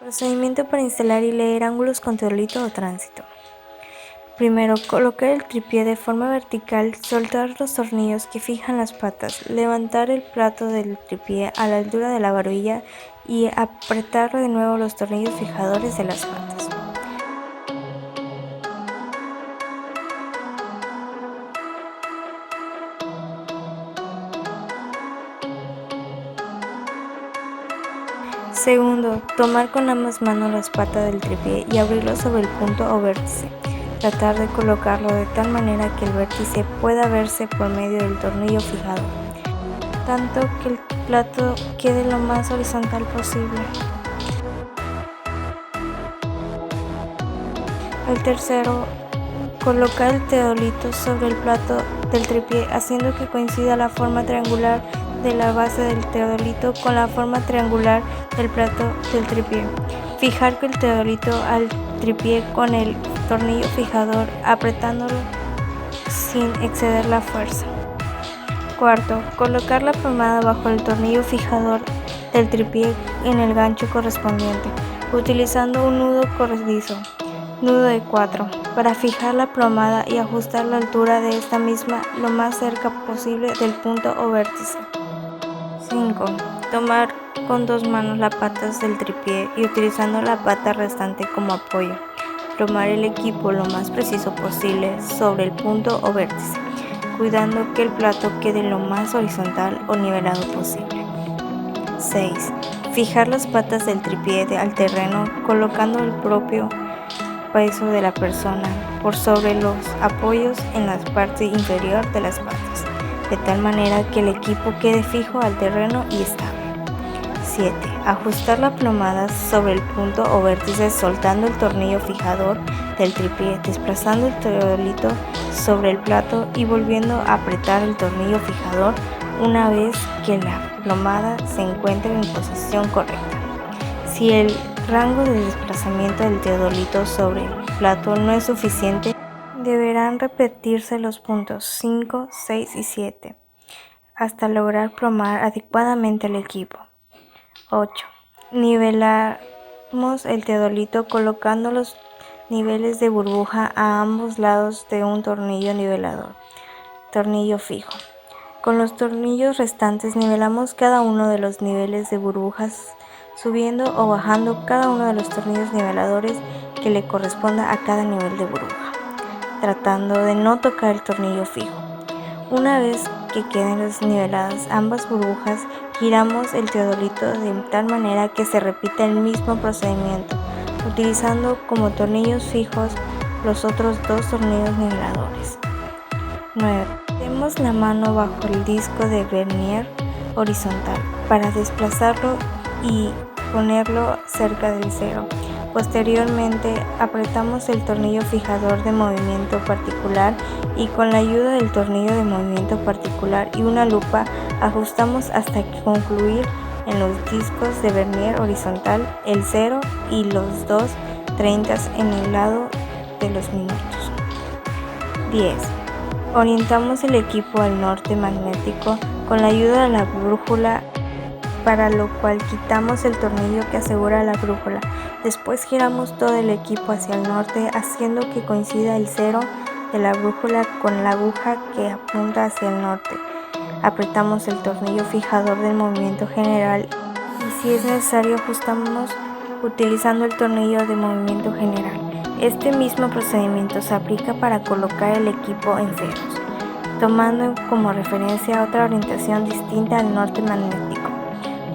Procedimiento para instalar y leer ángulos con teodolito o tránsito. Primero, colocar el tripié de forma vertical, soltar los tornillos que fijan las patas, levantar el plato del tripié a la altura de la barbilla y apretar de nuevo los tornillos fijadores de las patas. Segundo, tomar con ambas manos las patas del tripié y abrirlo sobre el punto o vértice. Tratar de colocarlo de tal manera que el vértice pueda verse por medio del tornillo fijador, tanto que el plato quede lo más horizontal posible. El tercero, colocar el teodolito sobre el plato del tripié haciendo que coincida la forma triangular de la base del teodolito con la forma triangular del plato del tripié. Fijar el teodolito al tripié con el tornillo fijador apretándolo sin exceder la fuerza. Cuarto, colocar la plomada bajo el tornillo fijador del tripié en el gancho correspondiente, utilizando un nudo corredizo, nudo de 4, para fijar la plomada y ajustar la altura de esta misma lo más cerca posible del punto o vértice. 5. Tomar con dos manos las patas del tripié y utilizando la pata restante como apoyo, plomar el equipo lo más preciso posible sobre el punto o vértice, cuidando que el plato quede lo más horizontal o nivelado posible. 6. Fijar las patas del tripié al terreno colocando el propio peso de la persona por sobre los apoyos en la parte inferior de las patas, de tal manera que el equipo quede fijo al terreno y estable. 7. Ajustar la plomada sobre el punto o vértice soltando el tornillo fijador del tripié, desplazando el teodolito sobre el plato y volviendo a apretar el tornillo fijador una vez que la plomada se encuentre en posición correcta. Si el rango de desplazamiento del teodolito sobre el plato no es suficiente, deberán repetirse los puntos 5, 6 y 7 hasta lograr plomar adecuadamente el equipo. 8. Nivelamos el teodolito colocando los niveles de burbuja a ambos lados de un tornillo nivelador, tornillo fijo. Con los tornillos restantes nivelamos cada uno de los niveles de burbujas, subiendo o bajando cada uno de los tornillos niveladores que le corresponda a cada nivel de burbuja, tratando de no tocar el tornillo fijo. Una vez que queden niveladas ambas burbujas, giramos el teodolito de tal manera que se repita el mismo procedimiento, utilizando como tornillos fijos los otros dos tornillos niveladores. 9. Metemos la mano bajo el disco de vernier horizontal para desplazarlo y ponerlo cerca del cero. Posteriormente, apretamos el tornillo fijador de movimiento particular y con la ayuda del tornillo de movimiento particular y una lupa ajustamos hasta concluir en los discos de vernier horizontal el 0 y los 2 30 en el lado de los minutos. 10. Orientamos el equipo al norte magnético con la ayuda de la brújula, para lo cual quitamos el tornillo que asegura la brújula. Después giramos todo el equipo hacia el norte haciendo que coincida el 0 de la brújula con la aguja que apunta hacia el norte. Apretamos el tornillo fijador del movimiento general y si es necesario ajustamos utilizando el tornillo de movimiento general. Este mismo procedimiento se aplica para colocar el equipo en ceros, tomando como referencia otra orientación distinta al norte magnético,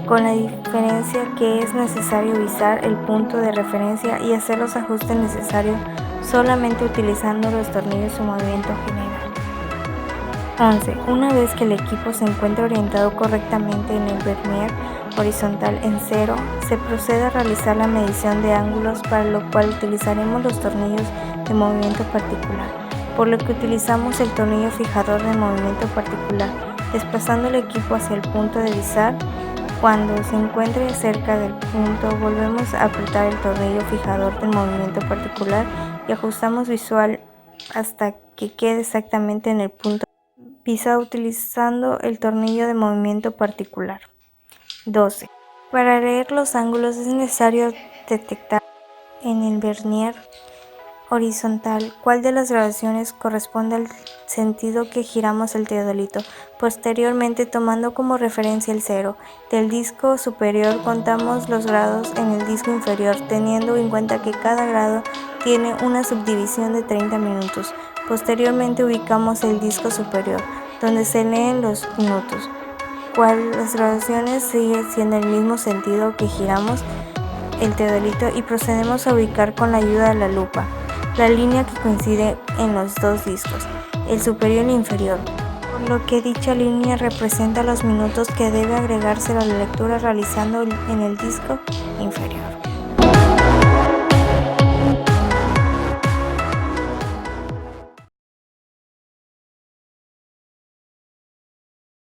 con la diferencia que es necesario visar el punto de referencia y hacer los ajustes necesarios solamente utilizando los tornillos de movimiento general. 11. Una vez que el equipo se encuentre orientado correctamente en el vernier horizontal en 0, se procede a realizar la medición de ángulos, para lo cual utilizaremos los tornillos de movimiento particular, por lo que utilizamos el tornillo fijador de movimiento particular, desplazando el equipo hacia el punto de visar. Cuando se encuentre cerca del punto, volvemos a apretar el tornillo fijador del movimiento particular y ajustamos visual hasta que quede exactamente en el punto visa utilizando el tornillo de movimiento particular. 12. Para leer los ángulos es necesario detectar en el vernier horizontal. ¿Cuál de las graduaciones corresponde al sentido que giramos el teodolito? Posteriormente, tomando como referencia el cero del disco superior, contamos los grados en el disco inferior, teniendo en cuenta que cada grado tiene una subdivisión de 30 minutos. Posteriormente, ubicamos el disco superior, donde se leen los minutos. ¿Cuál las graduaciones sigue siendo el mismo sentido que giramos el teodolito y procedemos a ubicar con la ayuda de la lupa la línea que coincide en los dos discos, el superior y el inferior, por lo que dicha línea representa los minutos que debe agregarse a la lectura realizando en el disco inferior.